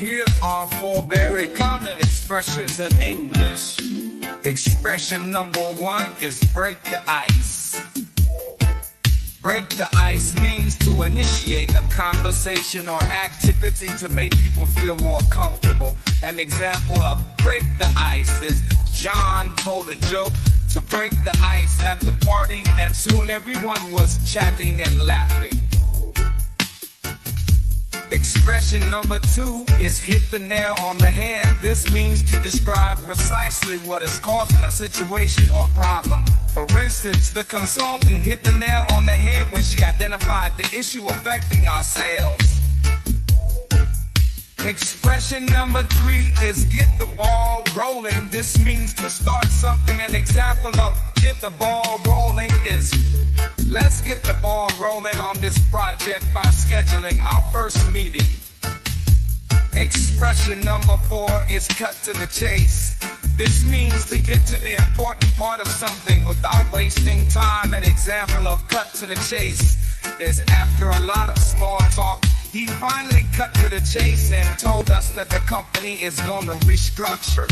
Here are four very common expressions in English. Expression number one is break the ice. Break the ice means to initiate a conversation or activity to make people feel more comfortable. An example of break the ice is John told a joke to break the ice at the party, and soon everyone was chatting and laughing. Expression number two is hit the nail on the head. This means to describe precisely what is causing a situation or problem. For instance, the consultant hit the nail on the head when she identified the issue affecting our sales. Expression number three is get the ball rolling. This means to start something. An example of get the ball rolling is let's get the ball rolling on this project by scheduling our first meeting. Expression number four is cut to the chase. This means to get to the important part of something without wasting time. An example of cut to the chase is after a lot of small talk, he finally cut to the chase and told us that the company is going to restructure.